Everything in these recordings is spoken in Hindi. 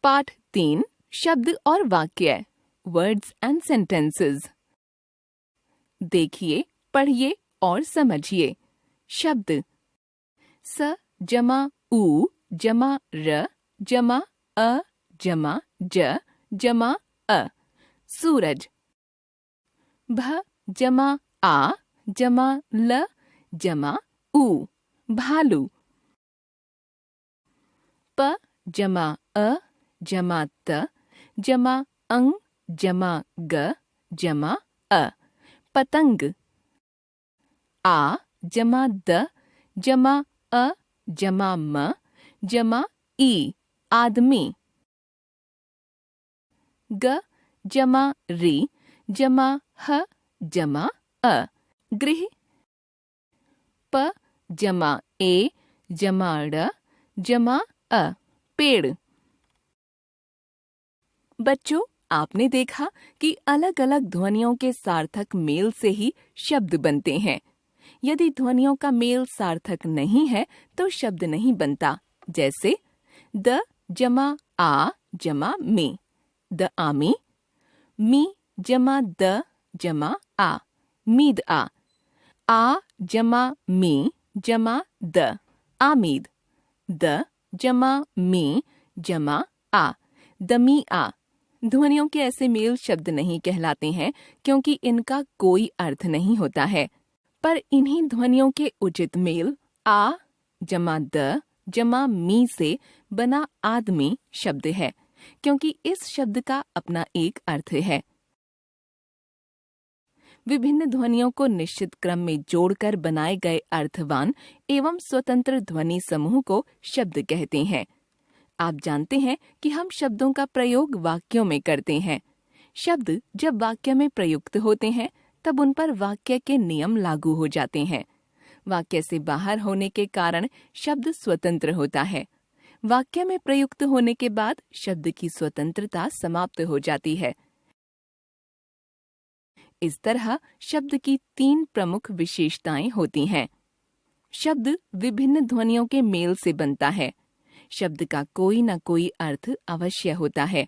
पाठ 3 शब्द और वाक्य वर्ड्स एंड सेंटेंसेस। देखिए, पढ़िए और समझिए। शब्द स जमा उ जमा र जमा अ जमा ज जमा अ सूरज। भ जमा आ जमा ल जमा उ भालू। प जमा अ जमा त जमा अंग जमा ग जमा अ पतंग। आ जमा द जमा अ जमा म जमा ई आदमी। ग जमा री जमा ह जमा अ गृह। प जमा ए जमा ड़ जमा अ पेड़। बच्चों, आपने देखा कि अलग अलग ध्वनियों के सार्थक मेल से ही शब्द बनते हैं। यदि ध्वनियों का मेल सार्थक नहीं है तो शब्द नहीं बनता। जैसे द जमा आ जमा में द आमी, मी जमा द जमा आ मीद आ जमा मी जमा द आमीद, द जमा मी जमा आ दमी आ। ध्वनियों के ऐसे मेल शब्द नहीं कहलाते हैं क्योंकि इनका कोई अर्थ नहीं होता है। पर इन्हीं ध्वनियों के उचित मेल आ जमा द जमा मी से बना आदमी शब्द है, क्योंकि इस शब्द का अपना एक अर्थ है। विभिन्न ध्वनियों को निश्चित क्रम में जोड़कर बनाए गए अर्थवान एवं स्वतंत्र ध्वनि समूह को शब्द कहते हैं। आप जानते हैं कि हम शब्दों का प्रयोग वाक्यों में करते हैं। शब्द जब वाक्य में प्रयुक्त होते हैं तब उन पर वाक्य के नियम लागू हो जाते हैं। वाक्य से बाहर होने के कारण शब्द स्वतंत्र होता है। वाक्य में प्रयुक्त होने के बाद शब्द की स्वतंत्रता समाप्त हो जाती है। इस तरह शब्द की 3 प्रमुख विशेषताएं होती हैं। शब्द विभिन्न ध्वनियों के मेल से बनता है। शब्द का कोई न कोई अर्थ अवश्य होता है।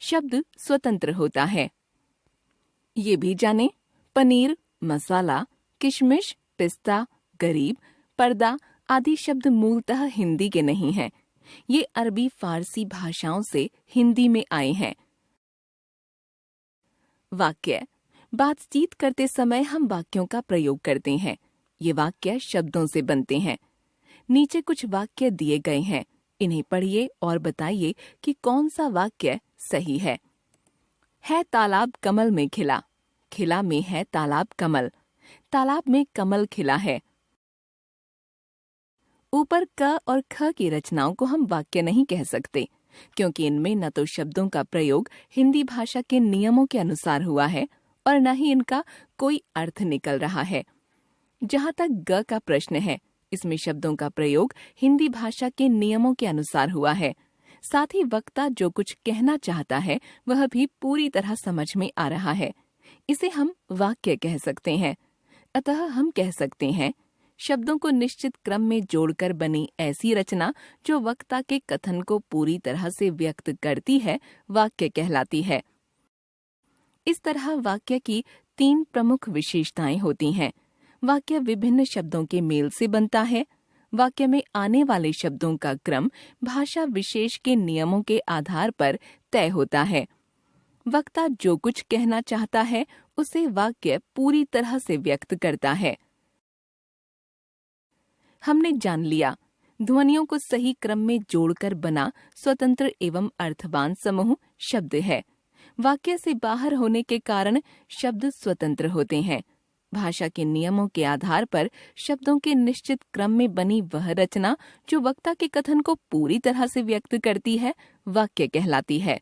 शब्द स्वतंत्र होता है। ये भी जाने, पनीर, मसाला, किशमिश, पिस्ता, गरीब, पर्दा आदि शब्द मूलतः हिंदी के नहीं हैं। ये अरबी फारसी भाषाओं से हिंदी में आए हैं। वाक्य बातचीत करते समय हम वाक्यों का प्रयोग करते हैं। ये वाक्य शब्दों से बनते हैं। नीचे कुछ वाक्य दिए गए हैं। इन्हें पढ़िए और बताइए कि कौन सा वाक्य सही है। तालाब कमल में खिला, खिला में है तालाब कमल, तालाब में कमल खिला है। ऊपर क और ख की रचनाओं को हम वाक्य नहीं कह सकते, क्योंकि इनमें न तो शब्दों का प्रयोग हिंदी भाषा के नियमों के अनुसार हुआ है और न ही इनका कोई अर्थ निकल रहा है। जहाँ तक ग का प्रश्न है, इसमें शब्दों का प्रयोग हिंदी भाषा के नियमों के अनुसार हुआ है। साथ ही वक्ता जो कुछ कहना चाहता है वह भी पूरी तरह समझ में आ रहा है। इसे हम वाक्य कह सकते हैं। अतः हम कह सकते हैं, शब्दों को निश्चित क्रम में जोड़कर बनी ऐसी रचना जो वक्ता के कथन को पूरी तरह से व्यक्त करती है, वाक्य कहलाती है। इस तरह वाक्य की 3 प्रमुख विशेषताएं होती हैं। वाक्य विभिन्न शब्दों के मेल से बनता है। वाक्य में आने वाले शब्दों का क्रम भाषा विशेष के नियमों के आधार पर तय होता है। वक्ता जो कुछ कहना चाहता है उसे वाक्य पूरी तरह से व्यक्त करता है। हमने जान लिया, ध्वनियों को सही क्रम में जोड़कर बना स्वतंत्र एवं अर्थवान समूह शब्द है। वाक्य से बाहर होने के कारण शब्द स्वतंत्र होते हैं। भाषा के नियमों के आधार पर शब्दों के निश्चित क्रम में बनी वह रचना जो वक्ता के कथन को पूरी तरह से व्यक्त करती है, वाक्य कहलाती है।